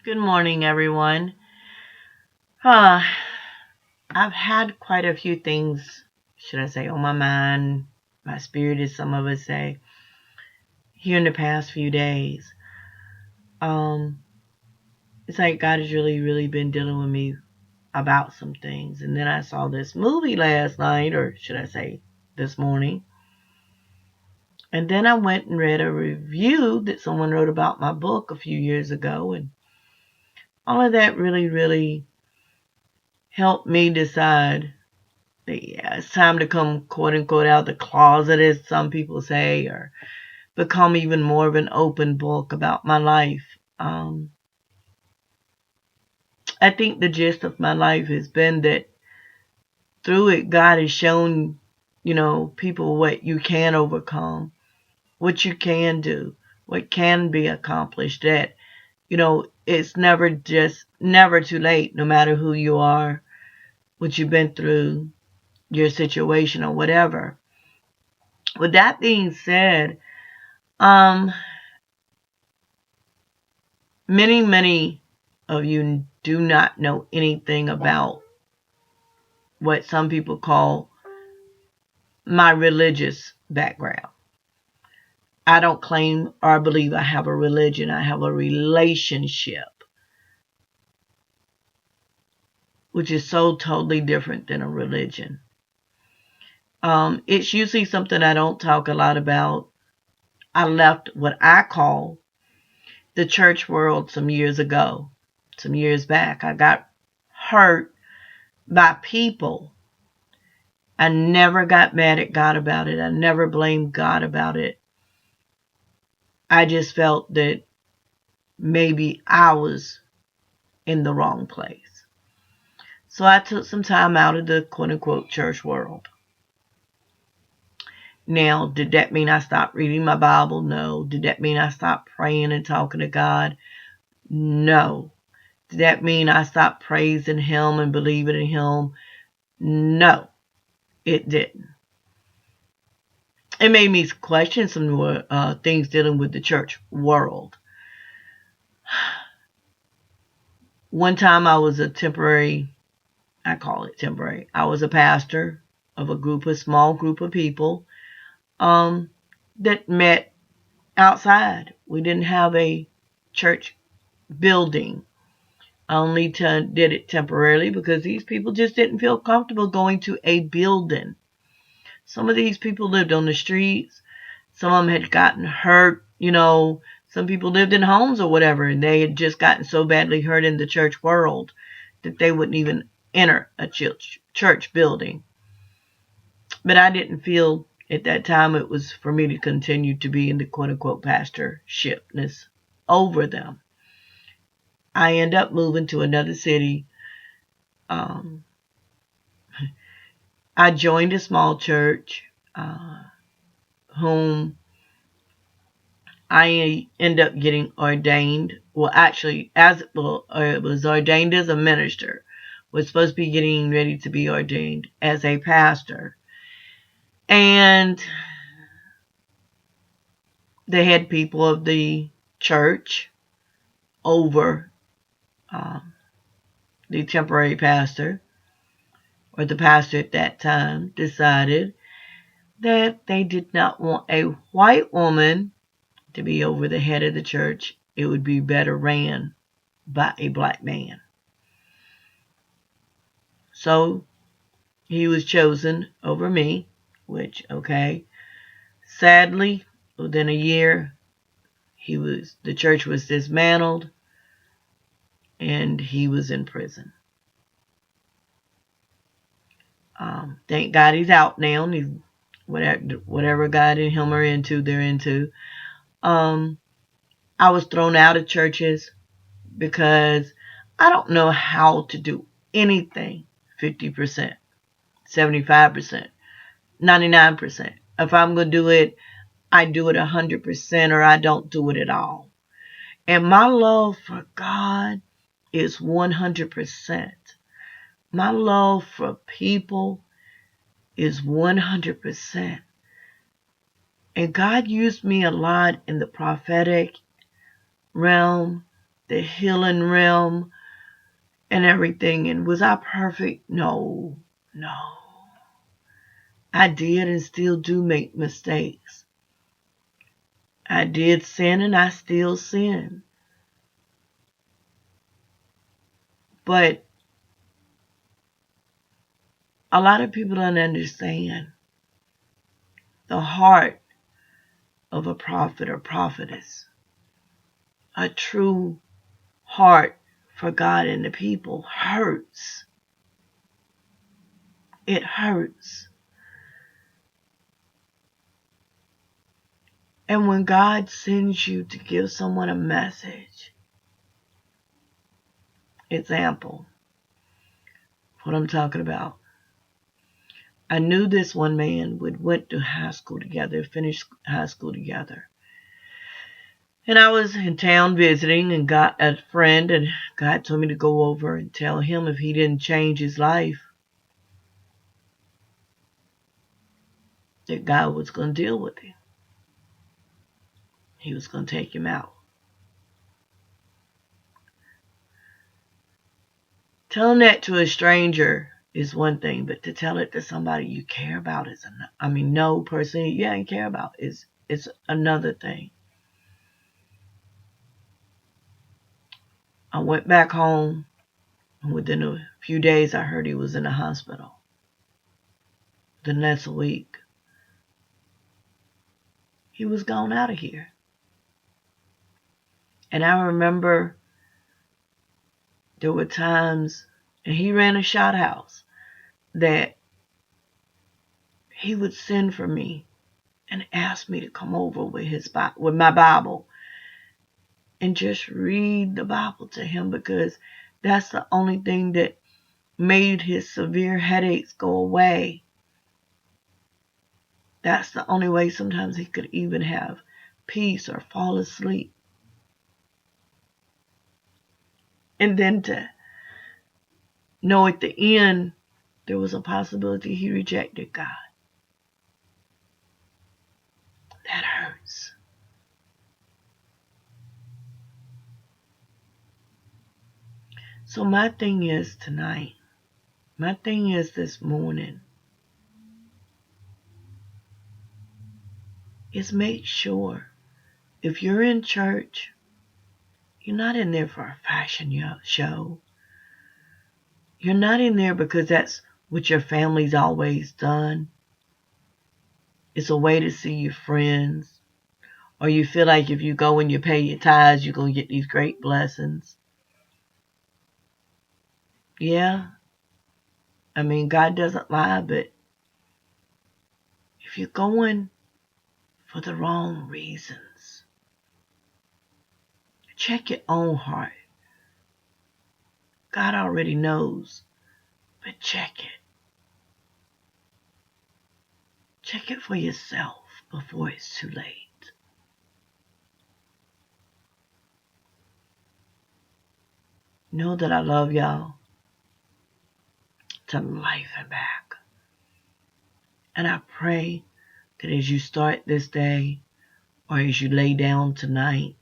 Good morning, everyone. Uh, I've had quite a few things, should I say, on my mind, my spirit, as some of us say, here in the past few days. Um, it's like God has really been dealing with me about some things. And then I saw this movie last night, or should I say, this morning. And then I went and read a review that someone wrote about my book a few years ago. And all of that really helped me decide yeah, it's time to come, quote unquote, out the closet, as some people say, or become even more of an open book about my life. I think the gist of my life has been that through it, God has shown, people what you can overcome, what you can do, what can be accomplished. That, it's never too late, no matter who you are, what you've been through, your situation, or whatever. With that being said, um, many of you do not know anything about what some people call my religious background. I don't claim or believe I have a religion. I have a relationship, which is so totally different than a religion. It's usually something I don't talk a lot about. I left what I call the church world some years ago, some years back. I got hurt by people. I never got mad at God about it. I never blamed God about it. I just felt that maybe I was in the wrong place. So I took some time out of the quote unquote church world. Now, did that mean I stopped reading my Bible? No. Did that mean I stopped praying and talking to God? No. Did that mean I stopped praising Him and believing in Him? No, it didn't. It made me question some more things dealing with the church world. One time I was I call it temporary. I was a pastor of a small group of people that met outside. We didn't have a church building. I only did it temporarily because these people just didn't feel comfortable going to a building. Some of these people lived on the streets. Some of them had gotten hurt. Some people lived in homes or whatever, and they had just gotten so badly hurt in the church world that they wouldn't even enter a church building. But I didn't feel at that time it was for me to continue to be in the quote-unquote pastorshipness over them. I end up moving to another city. I joined a small church, whom I end up getting ordained. Well, actually, it was ordained as a minister. Was supposed to be getting ready to be ordained as a pastor. And they had people of the church over the temporary pastor, or the pastor at that time, decided that they did not want a white woman to be over the head of the church. It would be better ran by a black man. So he was chosen over me, which, okay. Sadly, within a year, the church was dismantled and he was in prison. Thank God he's out now. And he's whatever God and him are into, they're into. I was thrown out of churches because I don't know how to do anything 50%, 75%, 99%. If I'm going to do it, I do it 100% or I don't do it at all. And my love for God is 100%. My love for people is 100%. And God used me a lot in the prophetic realm, the healing realm and everything. And was I perfect? No. I did and still do make mistakes. I did sin and I still sin. But a lot of people don't understand the heart of a prophet or prophetess. A true heart for God and the people hurts. It hurts. And when God sends you to give someone a message, example, what I'm talking about. I knew this one man went to high school together, finished high school together. And I was in town visiting and got a friend, and God told me to go over and tell him if he didn't change his life, that God was going to deal with him. He was going to take him out. Telling that to a stranger is one thing, but to tell it to somebody you care about is another. I mean, no person you ain't care about is another thing. I went back home, and within a few days, I heard he was in the hospital. The next week, he was gone out of here. And I remember there were times, and he ran a shot house, that he would send for me and ask me to come over with my Bible and just read the Bible to him, because that's the only thing that made his severe headaches go away. That's the only way sometimes he could even have peace or fall asleep. And then to know at the end there was a possibility he rejected God. That hurts. So my thing is tonight, my thing is this morning, is make sure if you're in church, you're not in there for a fashion show. You're not in there because that's what your family's always done. It's a way to see your friends. Or you feel like if you go and you pay your tithes, you're going to get these great blessings. Yeah. I mean, God doesn't lie, but if you're going for the wrong reasons, check your own heart. God already knows, but check it. Check it for yourself before it's too late. Know that I love y'all to life and back. And I pray that as you start this day, or as you lay down tonight,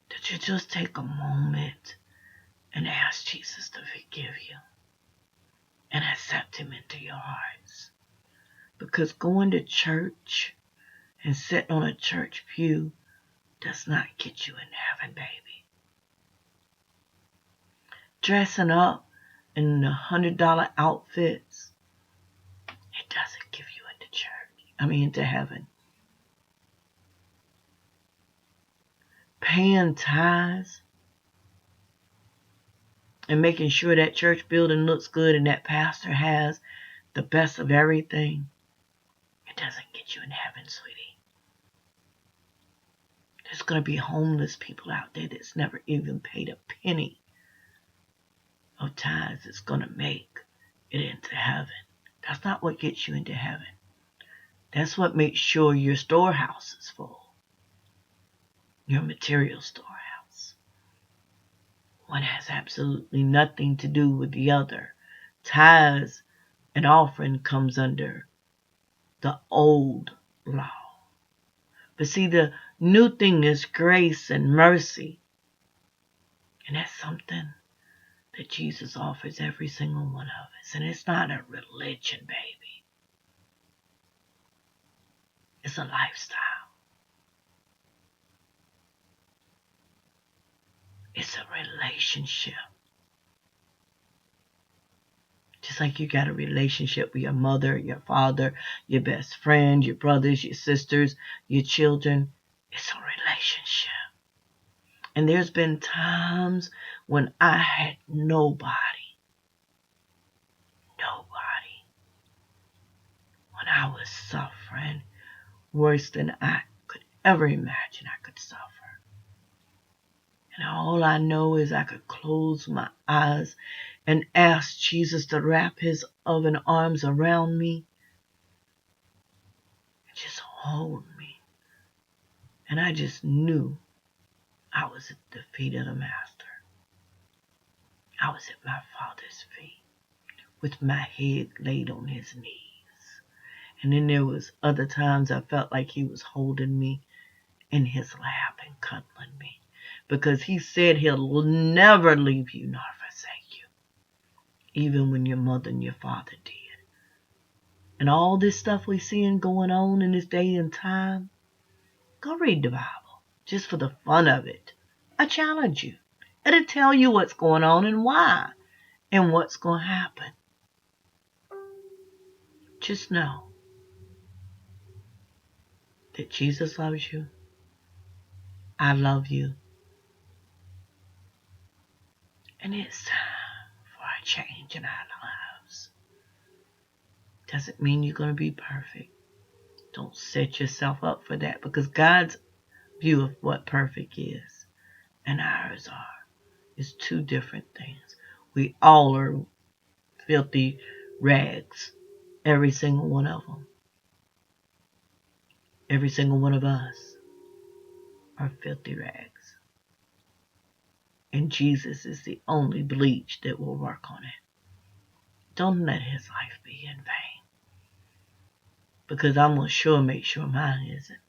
that you just take a moment and ask Jesus to forgive you and accept him into your hearts. Because going to church and sitting on a church pew does not get you in heaven, baby. Dressing up in $100 outfits, it doesn't give you into heaven. Paying tithes and making sure that church building looks good and that pastor has the best of everything, it doesn't get you in heaven, sweetie. There's going to be homeless people out there that's never even paid a penny of tithes that's going to make it into heaven. That's not what gets you into heaven. That's what makes sure your storehouse is full. Your material storehouse. One has absolutely nothing to do with the other. Tithes and offering comes under the old law. But see, the New thing is grace and mercy. And that's something that Jesus offers every single one of us. And it's not a religion, baby. It's a lifestyle. It's a relationship. Just like you got a relationship with your mother, your father, your best friend, your brothers, your sisters, your children. It's a relationship. And there's been times when I had nobody. When I was suffering worse than I could ever imagine I could suffer. And all I know is I could close my eyes and ask Jesus to wrap his loving arms around me and just hold me. And I just knew I was at the feet of the Master. I was at my Father's feet with my head laid on his knees. And then there was other times I felt like he was holding me in his lap and cuddling me. Because he said he'll never leave you nor forsake you. Even when your mother and your father did. And all this stuff we seeing going on in this day and time, go read the Bible. Just for the fun of it. I challenge you. It'll tell you what's going on and why. And what's going to happen. Just know that Jesus loves you. I love you. And it's time for a change in our lives. Doesn't mean you're going to be perfect. Don't set yourself up for that, because God's view of what perfect is and ours is two different things. We all are filthy rags. Every single one of them. Every single one of us are filthy rags. And Jesus is the only bleach that will work on it. Don't let his life be in vain. Because I'm going to sure make sure mine isn't.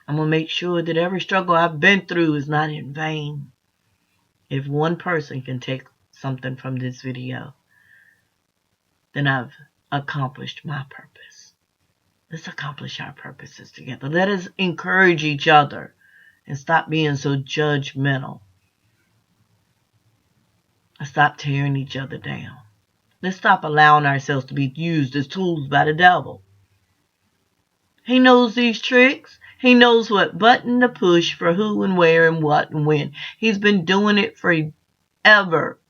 I'm going to make sure that every struggle I've been through is not in vain. If one person can take something from this video, then I've accomplished my purpose. Let's accomplish our purposes together. Let us encourage each other and stop being so judgmental. Let's stop tearing each other down. Let's stop allowing ourselves to be used as tools by the devil. He knows these tricks. He knows what button to push for who and where and what and when. He's been doing it forever.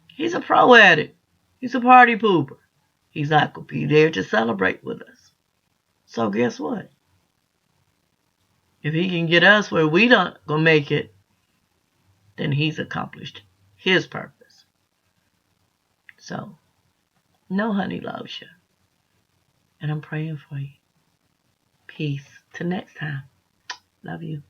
He's a pro at it. He's a party pooper. He's not going to be there to celebrate with us. So guess what? If he can get us where we don't go make it, then he's accomplished his purpose. So, know Huniie loves you. And I'm praying for you. Peace. Till next time. Love you.